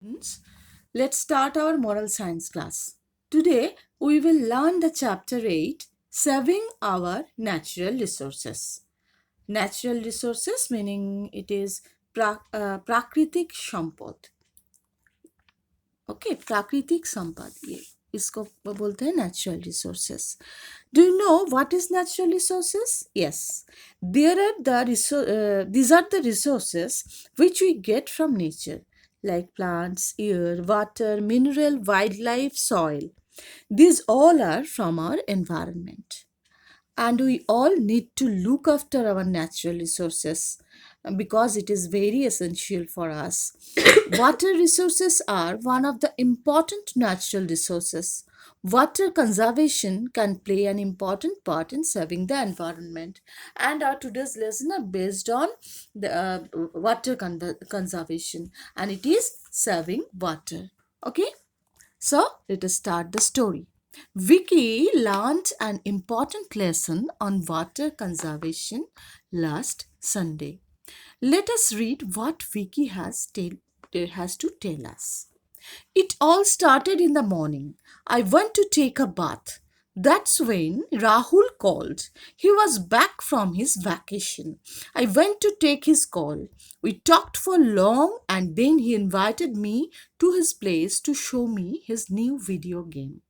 Students, let's start our moral science class. Today, we will learn the chapter 8 Saving Our Natural Resources. Natural resources meaning it is प्राकृतिक संपद. Okay प्राकृतिक संपद ये इसको बोलते हैं natural resources. Do you know what is natural resources? Yes, these are the resources which we get from nature, like plants, air, water, mineral, wildlife, soil. These all are from our environment, and we all need to look after our natural resources because it is very essential for us. Water resources are one of the important natural resources. Water conservation can play an important part in saving the environment, and our today's lesson are based on the water conservation, and it is saving water. Okay, so let us start the story. Vicky learned an important lesson on water conservation last Sunday. Let us read what Vicky has to tell us. It all started in the morning. I went to take a bath. That's when Rahul called. He was back from his vacation. I went to take his call. We talked for long and then he invited me to his place to show me his new video game.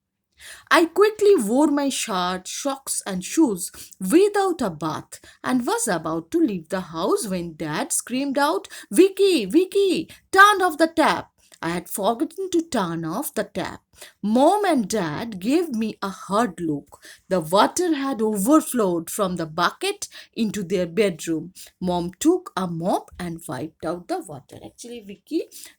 I quickly wore my shirt, socks, and shoes without a bath and was about to leave the house when Dad screamed out, Vicky, Vicky, turn off the tap. I had forgotten to turn off the tap. Mom and Dad gave me a hard look. The water had overflowed from the bucket into their bedroom. Mom took a mop and wiped out the water. Actually,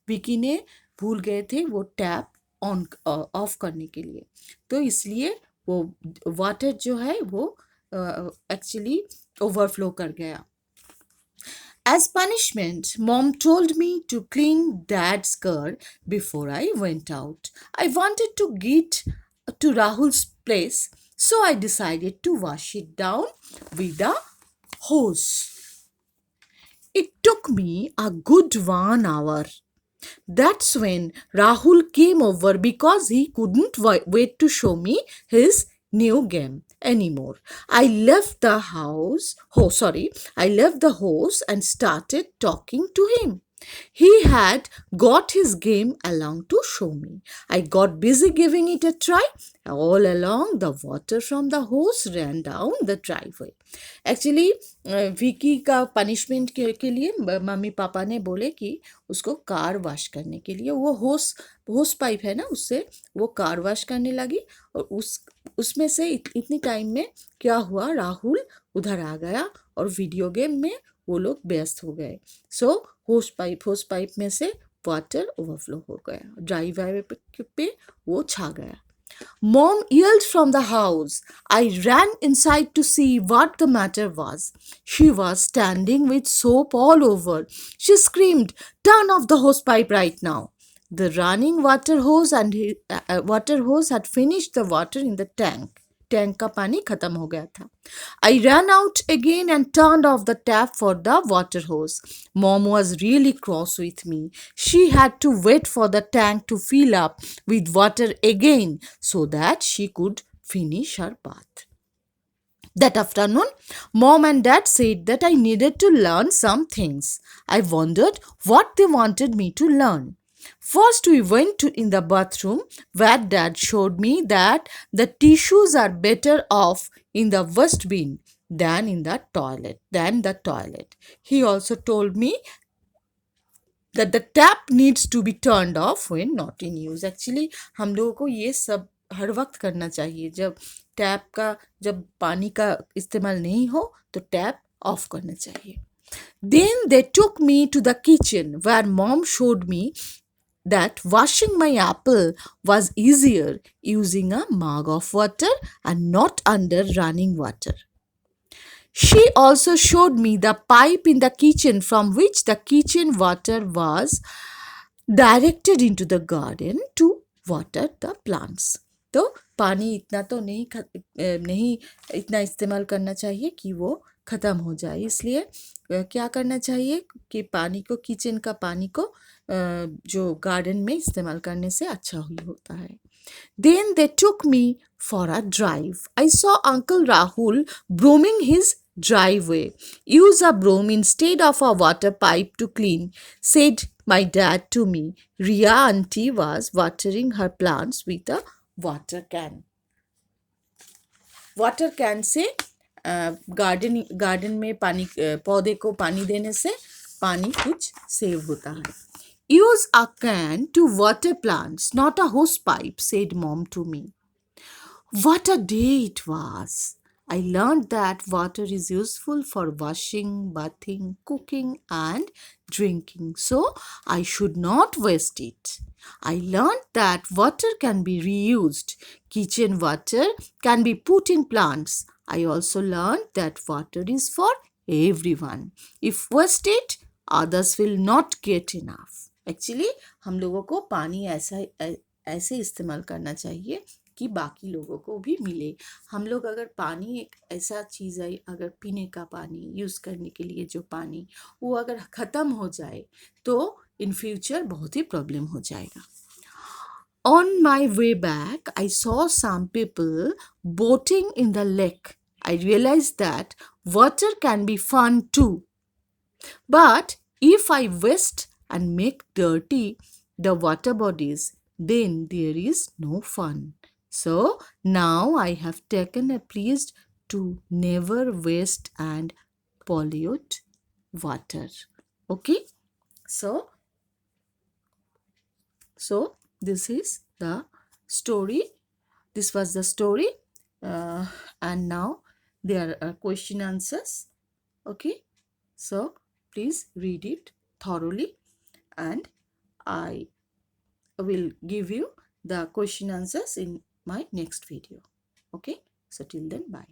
Vicky ने भूल गए थे वो tap on off करने के लिए, तो इसलिए वो वाटर जो है वो एक्चुअली ओवरफ्लो कर गया. As punishment, Mom told me to clean Dad's car before I went out. I wanted to get to Rahul's place, so I decided to wash it down with a hose. It took me a good 1 hour. That's when Rahul came over because he couldn't wait to show me his new game anymore. I left the house and started talking to him. He had got his game along to show me. I got busy giving it a try. All along, the water from the hose ran down the driveway. Actually Vicky का punishment के लिए mummy papa ने बोले कि उसको car wash करने के लिए वो होस पाइप है ना, उससे वो कार वॉश करने लगी और उसमें से इतनी टाइम में क्या हुआ, राहुल उधर आ गया और वीडियो गेम में वो लोग व्यस्त हो गए. सो होस पाइप में से वाटर ओवरफ्लो हो गया, ड्राइववे पे वो छा गया. Mom yelled from the house. I ran inside to see what the matter was. She was standing with soap all over. She screamed, Turn off the hosepipe right now. The running water hose had finished the water in the tank. Tank का पानी खत्म हो गया था. I ran out again and turned off the tap for the water hose. Mom was really cross with me. She had to wait for the tank to fill up with water again so that she could finish her bath. That afternoon, Mom and Dad said that I needed to learn some things. I wondered what they wanted me to learn. First, we went in the bathroom where Dad showed me that the tissues are better off in the waste bin than in the toilet. He also told me that the tap needs to be turned off when not in use. Actually, हम लोगों को ये सब हर वक्त करना चाहिए. जब पानी का इस्तेमाल नहीं हो तो टैप ऑफ करना चाहिए. Then they took me to the kitchen where Mom showed me that washing my apple was easier using a mug of water and not under running water. She also showed me the pipe in the kitchen from which the kitchen water was directed into the garden to water the plants. तो पानी इतना तो नहीं इतना इस्तेमाल करना चाहिए कि वो ख़त्म हो जाए. इसलिए क्या करना चाहिए कि किचन का पानी को जो गार्डन में इस्तेमाल करने से अच्छा ही होता है. Then they took me for a drive. I saw Uncle Rahul brooming his driveway. Use a broom instead of a water pipe to clean, said my dad to me. Ria auntie was watering her plants with a water can. Water can say garden में पानी पौधे को पानी देने से पानी कुछ save होता है. Use a can to water plants not a hose pipe, said mom to me. What a day it was! I learned that water is useful for washing, bathing, cooking, and drinking, so I should not waste it. I learned that water can be reused. Kitchen water can be put in plants. I also learned that water is for everyone. If wasted, others will not get enough. Actually, हम लोगों को पानी ऐसे इस्तेमाल करना चाहिए कि बाकी लोगों को भी मिले. हम लोग अगर पानी एक ऐसा चीज़ है, अगर पीने का पानी यूज़ करने के लिए जो पानी वो अगर ख़त्म हो जाए तो इन फ्यूचर बहुत ही प्रॉब्लम हो जाएगा. On my way back, I saw some people boating in the lake. I realized that water can be fun too. But if I waste and make dirty the water bodies, then there is no fun. So now I have taken a pledge to never waste and pollute water. Okay, so this is the story. This was the story, and now there are question answers. Okay, so please read it thoroughly, and I will give you the question answers in my next video. Okay, so till then, bye.